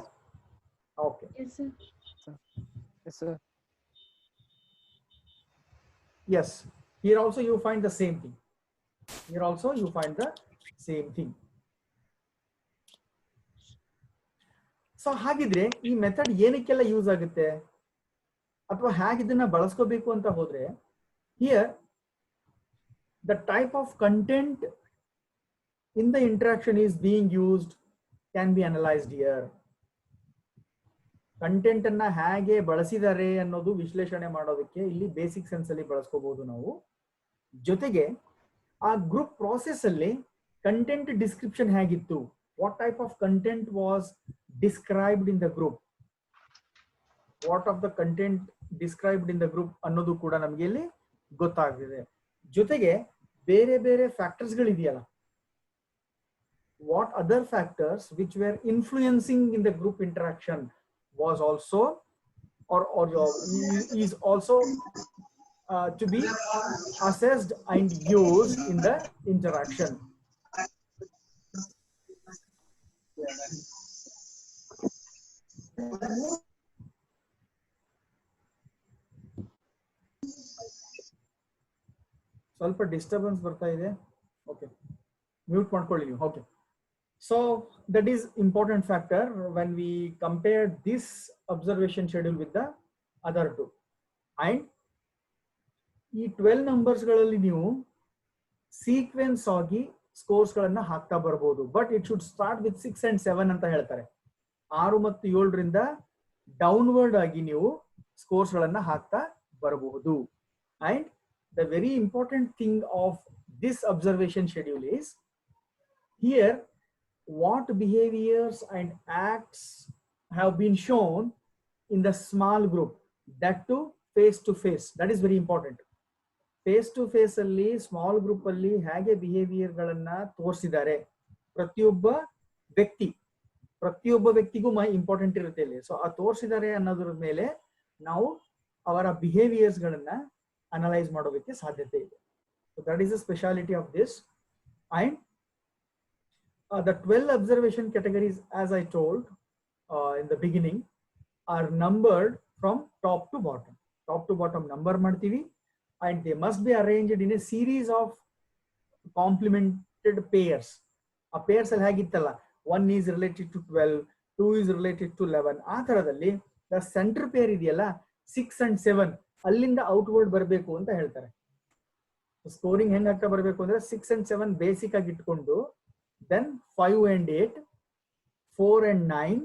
Okay. Yes, sir. Yes, sir. Yes, here also you find the same thing. Here also you find the same thing. So ಹಾಗಿದ್ರೆ ಈ ಮೆಥಡ್ ಏನಕ್ಕೆಲ್ಲ ಯೂಸ್ ಆಗುತ್ತೆ ಅಥವಾ ಹೇಗೆ ಇದನ್ನ ಬಳಸ್ಕೋಬೇಕು ಅಂತ ಹೋದ್ರೆ, here the type of content in the interaction is being used can be analysed here. Content ಅನ್ನ ಹೇಗೆ ಬಳಸಿದ್ದಾರೆ ಅನ್ನೋದು ವಿಶ್ಲೇಷಣೆ ಮಾಡೋದಕ್ಕೆ ಇಲ್ಲಿ ಬೇಸಿಕ್ ಸೆನ್ಸ್ ಅಲ್ಲಿ ಬಳಸ್ಕೋಬಹುದು ನಾವು. ಜೊತೆಗೆ ಆ ಗ್ರೂಪ್ ಪ್ರಾಸೆಸ್ ಅಲ್ಲಿ ಕಂಟೆಂಟ್ ಡಿಸ್ಕ್ರಿಪ್ಷನ್ ಹೇಗಿತ್ತು, what type of content was described in the group, what of the content described in the group ಅನ್ನೋದು ಕೂಡ ನಮಗೆ ಇಲ್ಲಿ ಗೊತ್ತಾಗ್ತಿದೆ. ಜೊತೆಗೆ ಬೇರೆ ಬೇರೆ ಫ್ಯಾಕ್ಟರ್ಸ್ ಗಳಿದೆಯಲ್ಲ, what other factors which were influencing in the group interaction was also or is also to be assessed and used in the interaction. ಸ್ವಲ್ಪ ಡಿಸ್ಟರ್ಬೆನ್ಸ್ ಬರ್ತಾ ಇದೆ. ಓಕೆ, ಮ್ಯೂಟ್ ಮಾಡ್ಕೊಳ್ಳಿ ನೀವು. Okay. So that is important factor when we compare this observation schedule with the other two. And ಈ 12 numbers ಗಳಲ್ಲಿ ನೀವು sequence ಆಗಿ scores ಗಳನ್ನ ಹಾಕ್ತಾ ಬರಬಹುದು. But it should start with 6 and 7 ಅಂತ ಹೇಳ್ತಾರೆ. 6 ಮತ್ತು 7ರಿಂದ ಡೌನ್ವರ್ಡ್ ಆಗಿ ನೀವು ಸ್ಕೋರ್ಸ್ ಗಳನ್ನ ಹಾಕ್ತಾ ಬರಬಹುದು. And the very important thing of this observation schedule is here what behaviors and acts have been shown in the small group, that too face to face. That is very important. Face to face ಅಲ್ಲಿ small group ಅಲ್ಲಿ ಹೇಗೆ behaviour ಗಳನ್ನ ತೋರಿಸಿದ್ದಾರೆ, ಪ್ರತಿಯೊಬ್ಬ ವ್ಯಕ್ತಿಗೂ important ಇರುತ್ತೆ ಇಲ್ಲಿ. So ಆ ತೋರಿಸಿದ್ದಾರೆ ಅನ್ನೋದ್ರ ಮೇಲೆ ನಾವು ಅವರ ಬಿಹೇವಿಯರ್ಸ್ ಗಳನ್ನ ಅನಲೈಸ್ ಮಾಡೋದಕ್ಕೆ ಸಾಧ್ಯತೆ ಇದೆ. So that is the speciality of this. And the 12 observation categories, as I told in the beginning, are numbered from top to bottom. Top to bottom number ಮಾಡ್ತೀವಿ, and they must be arranged in a series of complemented pairs. ಆ pairs ಅಲ್ಲಿ ಹೇಗಿತ್ತಲ್ಲ, 1 is related to 12, 2 is related to 11. ಆ ತರದಲ್ಲಿ the center pair ಇದೆಯಲ್ಲ 6 and 7 ಅಲ್ಲಿಂದ outward ಬರಬೇಕು ಅಂತ ಹೇಳ್ತಾರೆ. ಸ್ಕೋರಿಂಗ್ ಹೆಂಗ್ ಆಗ್ತಾ ಬರಬೇಕು ಅಂದ್ರೆ 6 and 7 ಬೇಸಿಕ್ ಆಗಿ ಇಟ್ಕೊಂಡು then 5 and 8, 4 and 9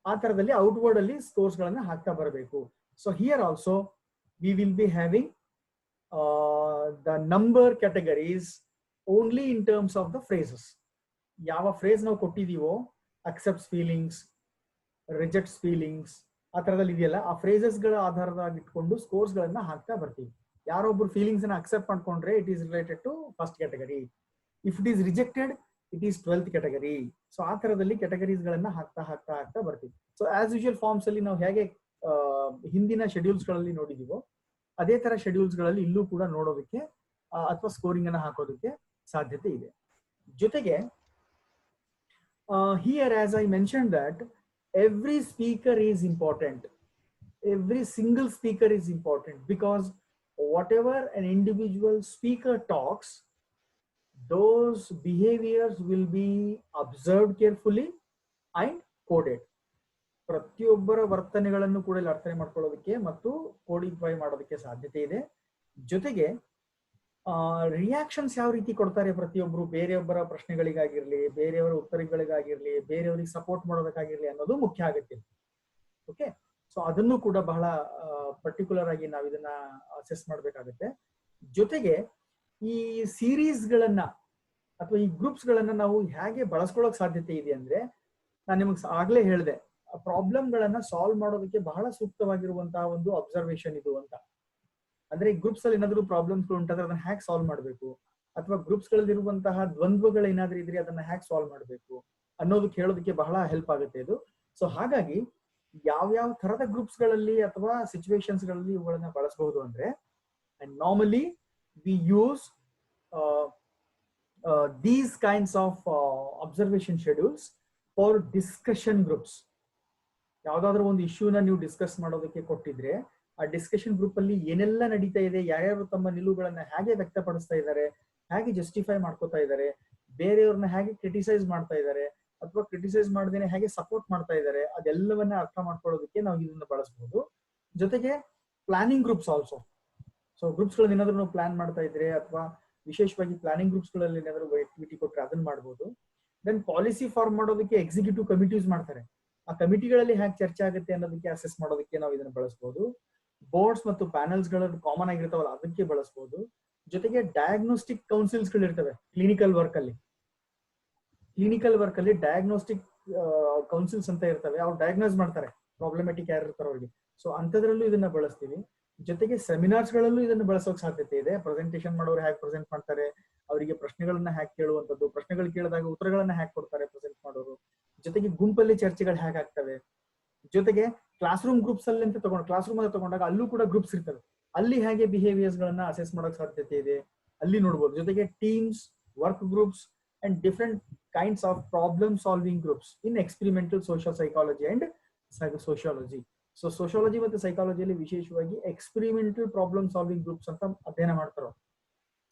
ಆ ತರದಲ್ಲಿ ಔಟ್ವರ್ಡ್ ಅಲ್ಲಿ ಸ್ಕೋರ್ಸ್ ಗಳನ್ನ ಹಾಕ್ತಾ ಬರಬೇಕು. So here also we will be having the number categories only in terms of the phrases. ಯಾವ ಫ್ರೇಸ್ ನಾವು ಕೊಟ್ಟಿದೀವೋ, ಅಕ್ಸೆಪ್ಟ್ಸ್ ಫೀಲಿಂಗ್ಸ್, ರಿಜೆಕ್ಟ್ಸ್ ಫೀಲಿಂಗ್ಸ್, ಆ ತರದಲ್ಲಿ ಇದೆಯಲ್ಲ, ಆ ಫ್ರೇಸಸ್ ಗಳ ಆಧಾರವಾಗಿ ಇಟ್ಕೊಂಡು ಸ್ಕೋರ್ಸ್ ಗಳನ್ನ ಹಾಕ್ತಾ ಬರ್ತೀವಿ. ಯಾರೊಬ್ರು ಫೀಲಿಂಗ್ಸ್ ಅನ್ನ ಅಕ್ಸೆಪ್ಟ್ ಮಾಡ್ಕೊಂಡ್ರೆ it is related to first category, if it is rejected it is 12th category. So ಆ ತರದಲ್ಲಿ ಕ್ಯಾಟಗರೀಸ್ ಗಳನ್ನ ಹಾಕ್ತಾ ಬರ್ತೀವಿ. ಸೊ ಆಸ್ ಯೂಶುವಲ್ ಫಾರ್ಮ್ಸ್ ಅಲ್ಲಿ ನಾವು ಹೇಗೆ ಹಿಂದಿನ ಶೆಡ್ಯೂಲ್ಸ್ ಗಳಲ್ಲಿ ನೋಡಿದೀವೋ ಅದೇ ತರ ಶೆಡ್ಯೂಲ್ಸ್ ಗಳಲ್ಲಿ ಇಲ್ಲೂ ಕೂಡ ನೋಡೋದಕ್ಕೆ ಅಥವಾ ಸ್ಕೋರಿಂಗ್ ಅನ್ನ ಹಾಕೋದಕ್ಕೆ ಸಾಧ್ಯತೆ ಇದೆ. ಜೊತೆಗೆ here as I mention that every speaker is important, every single speaker is important, because whatever an individual speaker talks, those behaviors will be observed carefully and coded. ಪ್ರತಿಯೊಬ್ಬರ ವರ್ತನೆಗಳನ್ನು ಕೂಡ ಇಲ್ಲಿ ಅರ್ಥ ಮಾಡ್ಕೊಳ್ಳೋದಕ್ಕೆ ಮತ್ತು ಕೋಡಿಫೈ ಮಾಡೋದಕ್ಕೆ ಸಾಧ್ಯತೆ ಇದೆ. ಜೊತೆಗೆ ರಿಯಾಕ್ಷನ್ಸ್ ಯಾವ ರೀತಿ ಕೊಡ್ತಾರೆ ಪ್ರತಿಯೊಬ್ಬರು, ಬೇರೆಯೊಬ್ಬರ ಪ್ರಶ್ನೆಗಳಿಗಾಗಿರ್ಲಿ, ಬೇರೆಯವರ ಉತ್ತರಗಳಿಗಾಗಿರ್ಲಿ, ಬೇರೆಯವರಿಗೆ ಸಪೋರ್ಟ್ ಮಾಡೋದಕ್ಕಾಗಿರ್ಲಿ ಅನ್ನೋದು ಮುಖ್ಯ ಆಗುತ್ತೆ. ಓಕೆ, ಸೊ ಅದನ್ನು ಕೂಡ ಬಹಳ ಪರ್ಟಿಕ್ಯುಲರ್ ಆಗಿ ನಾವು ಇದನ್ನ ಅಸೆಸ್ ಮಾಡಬೇಕಾಗುತ್ತೆ. ಜೊತೆಗೆ ಈ ಸೀರೀಸ್ ಗಳನ್ನ ಅಥವಾ ಈ ಗ್ರೂಪ್ಸ್ ಗಳನ್ನ ನಾವು ಹೇಗೆ ಬಳಸ್ಕೊಳ್ಳೋಕೆ ಸಾಧ್ಯತೆ ಇದೆ ಅಂದ್ರೆ, ನಾನು ನಿಮಗೆ ಆಗ್ಲೇ ಹೇಳಿದೆ, ಪ್ರಾಬ್ಲಮ್ ಗಳನ್ನ ಸಾಲ್ವ್ ಮಾಡೋದಕ್ಕೆ ಬಹಳ ಸೂಕ್ತವಾಗಿರುವಂತಹ ಒಂದು ಅಬ್ಸರ್ವೇಷನ್ ಇದು ಅಂತ. ಅಂದ್ರೆ ಗ್ರೂಪ್ಸ್ ಅಲ್ಲಿ ಏನಾದ್ರು ಪ್ರಾಬ್ಲಮ್ಸ್ ಉಂಟಾದ್ರೆ ಅದನ್ನ ಹ್ಯಾಕ್ ಸಾಲ್ವ್ ಮಾಡಬೇಕು, ಅಥವಾ ಗ್ರೂಪ್ಸ್ ಗಳಲ್ಲಿ ಇರುವಂತಹ ದ್ವಂದ್ವಗಳು ಏನಾದ್ರೂ ಇದ್ರೆ ಅದನ್ನ ಹ್ಯಾಕ್ ಸಾಲ್ವ್ ಮಾಡಬೇಕು ಅನ್ನೋದಕ್ಕೆ ಹೇಳೋದಕ್ಕೆ ಬಹಳ ಹೆಲ್ಪ್ ಆಗುತ್ತೆ ಇದು. ಸೊ ಹಾಗಾಗಿ ಯಾವ್ಯಾವ ತರದ ಗ್ರೂಪ್ಸ್ ಗಳಲ್ಲಿ ಅಥವಾ ಸಿಚುವೇಶನ್ಸ್ ಗಳಲ್ಲಿ ಇವುಗಳನ್ನ ಬಳಸಬಹುದು ಅಂದ್ರೆ, and normally we use these kinds of observation schedules for discussion groups. ಯಾವ್ದಾದ್ರು ಒಂದು ಇಶ್ಯೂನ ನೀವು ಡಿಸ್ಕಸ್ ಮಾಡೋದಕ್ಕೆ ಕೊಟ್ಟಿದ್ರೆ ಆ ಡಿಸ್ಕಷನ್ ಗ್ರೂಪ್ ಅಲ್ಲಿ ಏನೆಲ್ಲ ನಡೀತಾ ಇದೆ, ಯಾರ್ಯಾರು ತಮ್ಮ ನಿಲುವುಗಳನ್ನ ಹೇಗೆ ವ್ಯಕ್ತಪಡಿಸ್ತಾ ಇದ್ದಾರೆ, ಹೇಗೆ ಜಸ್ಟಿಫೈ ಮಾಡ್ಕೋತಾ ಇದ್ದಾರೆ, ಬೇರೆಯವ್ರನ್ನ ಹೇಗೆ ಕ್ರಿಟಿಸೈಸ್ ಮಾಡ್ತಾ ಇದ್ದಾರೆ ಅಥವಾ ಕ್ರಿಟಿಸೈಸ್ ಮಾಡದೇನೆ ಹೇಗೆ ಸಪೋರ್ಟ್ ಮಾಡ್ತಾ ಇದ್ದಾರೆ, ಅದೆಲ್ಲವನ್ನ ಅರ್ಥ ಮಾಡ್ಕೊಳ್ಳೋದಕ್ಕೆ ನಾವು ಇದನ್ನ ಬಳಸಬಹುದು. ಜೊತೆಗೆ planning groups also. So groups ಗಳನ್ನ ಏನಾದ್ರು ನಾವು ಪ್ಲಾನ್ ಮಾಡ್ತಾ ಇದ್ರೆ ಅಥವಾ ವಿಶೇಷವಾಗಿ ಪ್ಲಾನಿಂಗ್ ಗ್ರೂಪ್ಸ್ ಗಳಲ್ಲಿ ಏನಾದ್ರು ಆಕ್ಟಿವಿಟಿ ಕೊಟ್ಟರೆ ಅದನ್ನ ಮಾಡಬಹುದು. ದೆನ್ ಪಾಲಿಸಿ ಫಾರ್ಮ್ ಮಾಡೋದಕ್ಕೆ ಎಕ್ಸಿಕ್ಯೂಟಿವ್ ಕಮಿಟೀಸ್ ಮಾಡ್ತಾರೆ, ಆ ಕಮಿಟಿಗಳಲ್ಲಿ ಹೇಗೆ ಚರ್ಚೆ ಆಗುತ್ತೆ ಅನ್ನೋದಕ್ಕೆ ಅಸೆಸ್ ಮಾಡೋದಕ್ಕೆ ನಾವು ಇದನ್ನ ಬಳಸಬಹುದು. ಬೋರ್ಡ್ಸ್ ಮತ್ತು ಪ್ಯಾನಲ್ಸ್ ಗಳು ಕಾಮನ್ ಆಗಿರ್ತಾವಲ್ಲ ಅದಕ್ಕೆ ಬಳಸಬಹುದು. ಜೊತೆಗೆ ಡಯಾಗ್ನೋಸ್ಟಿಕ್ ಕೌನ್ಸಿಲ್ಸ್ ಗಳು ಇರ್ತವೆ ಕ್ಲಿನಿಕಲ್ ವರ್ಕ್ ಅಲ್ಲಿ ಡಯಾಗ್ನೋಸ್ಟಿಕ್ ಕೌನ್ಸಿಲ್ಸ್ ಅಂತ ಇರ್ತವೆ, ಅವ್ರು ಡಯಾಗ್ನೋಸ್ ಮಾಡ್ತಾರೆ ಪ್ರಾಬ್ಲಮೆಟಿಕ್ ಯಾರು ಇರ್ತಾರೆ ಅವ್ರಿಗೆ. ಸೊ ಅಂತದ್ರಲ್ಲೂ ಇದನ್ನ ಬಳಸ್ತೀವಿ. ಜೊತೆಗೆ ಸೆಮಿನಾರ್ಸ್ ಗಳಲ್ಲೂ ಇದನ್ನ ಬಳಸೋಕೆ ಸಾಧ್ಯತೆ ಇದೆ. ಪ್ರೆಸೆಂಟೇಷನ್ ಮಾಡೋರು ಹೇಗೆ ಪ್ರೆಸೆಂಟ್ ಮಾಡ್ತಾರೆ, ಅವರಿಗೆ ಪ್ರಶ್ನೆಗಳನ್ನ ಹ್ಯಾಕ್ ಕೇಳುವಂಥದ್ದು, ಪ್ರಶ್ನೆಗಳು ಕೇಳಿದಾಗ ಉತ್ತರಗಳನ್ನ ಹ್ಯಾಕ್ ಕೊಡ್ತಾರೆ ಪ್ರೆಸೆಂಟ್ ಮಾಡೋರು. ಜೊತೆಗೆ ಗುಂಪಲ್ಲಿ ಚರ್ಚೆಗಳು ಹೇಗೆ ಆಗ್ತವೆ. ಜೊತೆಗೆ ಕ್ಲಾಸ್ ರೂಮ್ ಗ್ರೂಪ್ಸ್ ಅಲ್ಲಿ ಅಂತ ಕ್ಲಾಸ್ ರೂಮ್ ಅಲ್ಲಿ ತಗೊಂಡಾಗ ಅಲ್ಲೂ ಕೂಡ ಗ್ರೂಪ್ಸ್ ಇರ್ತವೆ, ಅಲ್ಲಿ ಹೇಗೆ ಬಿಹೇವಿಯರ್ಸ್ ಗಳನ್ನ ಅಸೆಸ್ ಮಾಡೋಕೆ ಸಾಧ್ಯತೆ ಇದೆ ಅಲ್ಲಿ ನೋಡ್ಬೋದು. ಜೊತೆಗೆ teams, work groups and different kinds of problem solving groups in experimental social psychology and sociology. So sociology ಮತ್ತು ಸೈಕಾಲಜಿಯಲ್ಲಿ ವಿಶೇಷವಾಗಿ ಎಕ್ಸ್ಪೆರಿಮೆಂಟಲ್ ಪ್ರಾಬ್ಲಮ್ ಸಾಲ್ವಿಂಗ್ ಗ್ರೂಪ್ಸ್ ಅಂತ ಅಧ್ಯಯನ ಮಾಡ್ತಾರೆ.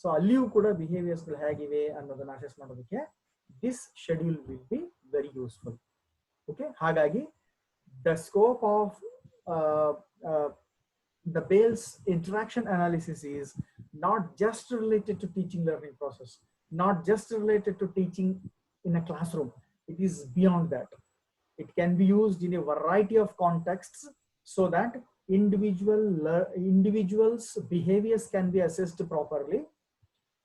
ಸೊ ಅಲ್ಲಿಯೂ ಕೂಡ ಬಿಹೇವಿಯರ್ಸ್ ಗಳು ಹೇಗಿವೆ ಅನ್ನೋದನ್ನ ಅಸೆಸ್ ಮಾಡೋದಕ್ಕೆ this schedule will be very useful. Okay, ಹಾಗಾಗಿ the scope of the Bales interaction analysis is not just related to teaching learning process, not just related to teaching in a classroom. It is beyond that. It can be used in a variety of contexts so that individuals behaviors can be assessed properly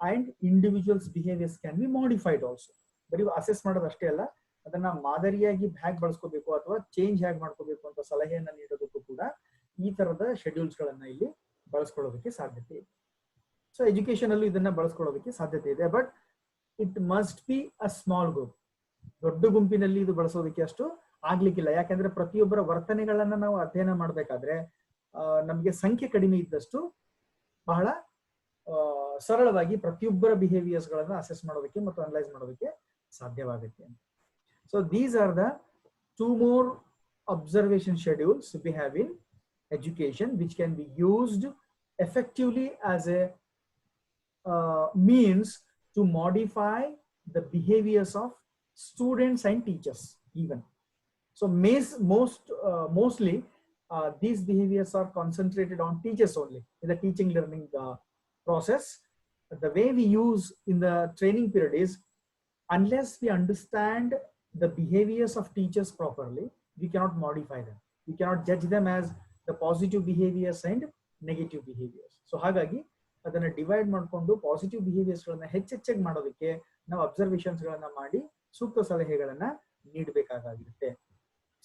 and individuals behaviors can be modified also. ಬರೀ assess ಮಾಡೋದು ಅಷ್ಟೇ ಅಲ್ಲ, ಅದನ್ನ ಮಾದರಿಯಾಗಿ ಹೇಗೆ ಬಳಸ್ಕೋಬೇಕು ಅಥವಾ change ಹೇಗೆ ಮಾಡ್ಕೋಬೇಕು ಅಂತ ಸಲಹೆಯನ್ನ ನೀಡೋದಕ್ಕೂ ಕೂಡ ಈ ತರದ ಶೆಡ್ಯೂಲ್ಸ್ ಗಳನ್ನ ಇಲ್ಲಿ ಬಳಸ್ಕೊಳ್ಳೋದಕ್ಕೆ ಸಾಧ್ಯತೆ ಇದೆ. ಸೊ ಎಜುಕೇಶನ್ ಅಲ್ಲೂ ಇದನ್ನ ಬಳಸ್ಕೊಳ್ಳೋದಕ್ಕೆ ಸಾಧ್ಯತೆ ಇದೆ, but it must be a small group. ದೊಡ್ಡ ಗುಂಪಿನಲ್ಲಿ ಇದು ಬಳಸೋದಕ್ಕೆ ಅಷ್ಟು ಆಗ್ಲಿಕ್ಕಿಲ್ಲ. ಯಾಕಂದ್ರೆ ಪ್ರತಿಯೊಬ್ಬರ ವರ್ತನೆಗಳನ್ನ ನಾವು ಅಧ್ಯಯನ ಮಾಡ್ಬೇಕಾದ್ರೆ ನಮ್ಗೆ ಸಂಖ್ಯೆ ಕಡಿಮೆ ಇದ್ದಷ್ಟು ಬಹಳ ಸರಳವಾಗಿ ಪ್ರತಿಯೊಬ್ಬರ ಬಿಹೇವಿಯರ್ಸ್ ಗಳನ್ನ ಅಸೆಸ್ ಮಾಡೋದಕ್ಕೆ ಮತ್ತು ಅನಲೈಸ್ ಮಾಡೋದಕ್ಕೆ ಸಾಧ್ಯವಾಗುತ್ತೆ. So these are the two more observation schedules we have in education, which can be used effectively as a means to modify the behaviors of students and teachers even. So mostly these behaviors are concentrated on teachers only in the teaching learning process. The way we use in the training period is, unless we understand the behaviors of teachers properly, we cannot modify them. We cannot judge them as the positive behaviors and negative behaviors. So ಹಾಗಾಗಿ ಅದನ್ನ divide ಮಾಡ್ಕೊಂಡು positive behaviours ಗಳನ್ನ ಹೆಚ್ಚೆಚ್ಚಾಗಿ ಮಾಡೋದಕ್ಕೆ ನಾವು observations ಗಳನ್ನ ಮಾಡಿ ಸೂಕ್ತ ಸಲಹೆಗಳನ್ನ ನೀಡಬೇಕಾಗಿರುತ್ತೆ.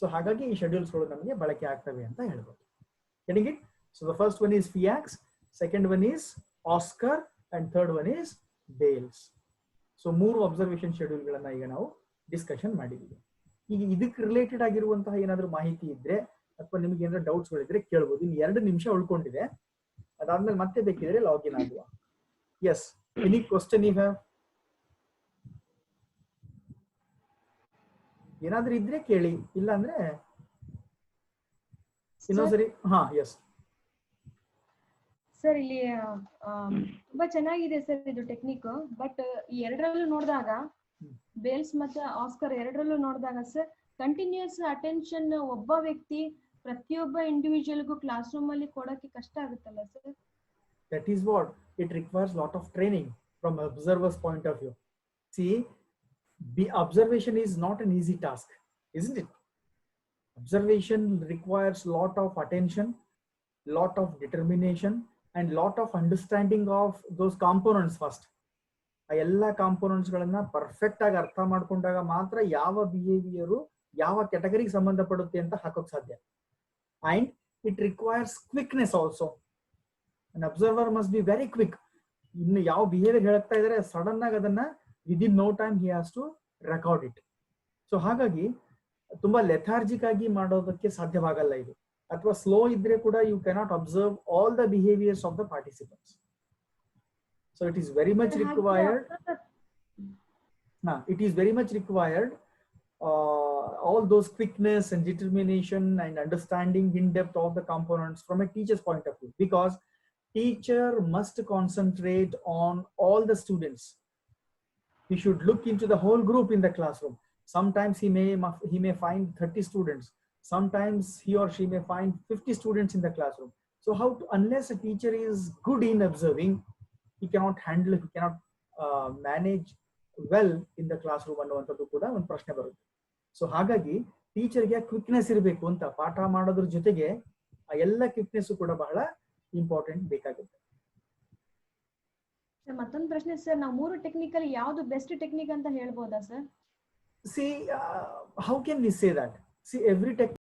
So ಹಾಗಾಗಿ ಈ ಶೆಡ್ಯೂಲ್ಸ್ಗಳು ನಮಗೆ ಬಳಕೆ ಆಗ್ತವೆ ಅಂತ ಹೇಳ್ಬೋದು. getting it? So the first one is FIACS, second one is OSCAR, and third one is BAILS. So 3 observation ಶೆಡ್ಯೂಲ್ಗಳನ್ನ ಈಗ ನಾವು ಡಿಸ್ಕಷನ್ ಮಾಡಿದ್ದೀವಿ. ಈಗ ಇದಕ್ಕೆ ರಿಲೇಟೆಡ್ ಆಗಿರುವಂತಹ ಏನಾದರೂ ಮಾಹಿತಿ ಇದ್ರೆ ಅಥವಾ ನಿಮಗೆ ಏನಾದ್ರು ಡೌಟ್ಸ್ಗಳಿದ್ರೆ ಕೇಳ್ಬೋದು. ಇನ್ನು 2 ನಿಮಿಷ ಉಳ್ಕೊಂಡಿದೆ, ಅದಾದ್ಮೇಲೆ ಮತ್ತೆ ಬೇಕಿದ್ರೆ ಲಾಗಿನ್ ಆಗುವ. Yes, any question you have? ಏನಾದ್ರೂ ಇದ್ರೆ ಕೇಳಿ, ಇಲ್ಲ ಅಂದ್ರೆ ಇನ್ನೊಂದ್ಸರಿ. ಹಾ, ಎಸ್ ಸರ್, ಇಲ್ಲಿ ತುಂಬಾ ಚೆನ್ನಾಗಿದೆ ಸರ್ ಇದು ಟೆಕ್ನಿಕ್. ಬಟ್ ಈ ಎರಡರಲ್ಲೂ ನೋಡಿದಾಗ, ಬೇಲ್ಸ್ ಮತ್ತೆ ಆಸ್ಕರ್ ಎರಡರಲ್ಲೂ ನೋಡಿದಾಗ ಸರ್, ಕಂಟಿನ್ಯೂಸ್ ಅಟೆನ್ಷನ್ ಒಬ್ಬ ವ್ಯಕ್ತಿ ಪ್ರತಿಯೊಬ್ಬ ಇಂಡಿವಿಜುವಲ್ಗೂ ಕ್ಲಾಸ್ ರೂಮ್ ಅಲ್ಲಿ ಕೊಡಕ್ಕೆ ಕಷ್ಟ ಆಗುತ್ತಲ್ಲ sir? That is what it requires lot of training from observer's point of view. See, observation is not an easy task, isn't it? Observation requires lot of attention, lot of determination, and lot of understanding of those components first. ಆ ಎಲ್ಲ components ಗಳನ್ನ perfect ಆಗಿ ಅರ್ಥ ಮಾಡ್ಕೊಂಡಾಗ ಮಾತ್ರ ಯಾವ behaviour ಯಾವ ಕ್ಯಾಟಗರಿಗೆ ಸಂಬಂಧಪಡುತ್ತೆ ಅಂತ ಹಾಕೋಕ್ ಸಾಧ್ಯ. And it requires quickness also. an observer must be very quick. ಇನ್ನು ಯಾವ ಬಿಹೇವಿಯರ್ ಹೇಳ್ತಾ ಇದಾರೆ ಸಡನ್ ಆಗಿ ಅದನ್ನ within no time he has to record it. So ಹಾಗಾಗಿ ತುಂಬಾ ಲೆಥಾರ್ಜಿಕ್ ಆಗಿ ಮಾಡೋದಕ್ಕೆ ಸಾಧ್ಯವಾಗಲ್ಲ ಇದು. ಅಥವಾ ಸ್ಲೋ ಇದ್ರೆ ಕೂಡ you cannot observe all the behaviours of the participants. So it is very much required. It is very much required all those quickness and determination and understanding in depth of the components from a teacher's point of view, because teacher must concentrate on all the students. He should look into the whole group in the classroom. Sometimes he may find 30 students. Sometimes he or she may find 50 students in the classroom. So unless a teacher is good in observing, he cannot handle, he cannot manage well in the classroom ಅನ್ನುವಂಥದ್ದು ಕೂಡ ಒಂದು ಪ್ರಶ್ನೆ ಬರುತ್ತೆ. So ಹಾಗಾಗಿ ಟೀಚರ್ಗೆ quickness ಇರಬೇಕು ಅಂತ ಪಾಠ ಮಾಡೋದ್ರ ಜೊತೆಗೆ ಆ ಎಲ್ಲ ಕ್ವಿಕ್ನೆಸ್ ಕೂಡ ಬಹಳ ಇಂಪಾರ್ಟೆಂಟ್ ಬೇಕಾಗುತ್ತೆ. ಮತ್ತೊಂದು ಪ್ರಶ್ನೆ ಸರ್, ನಾವು 3 ಟೆಕ್ನಿಕಲ್ ಯಾವುದು ಬೆಸ್ಟ್ ಟೆಕ್ನಿಕ್ ಅಂತ ಹೇಳ್ಬೋದಾ sir? See, how can we say that? See, every technique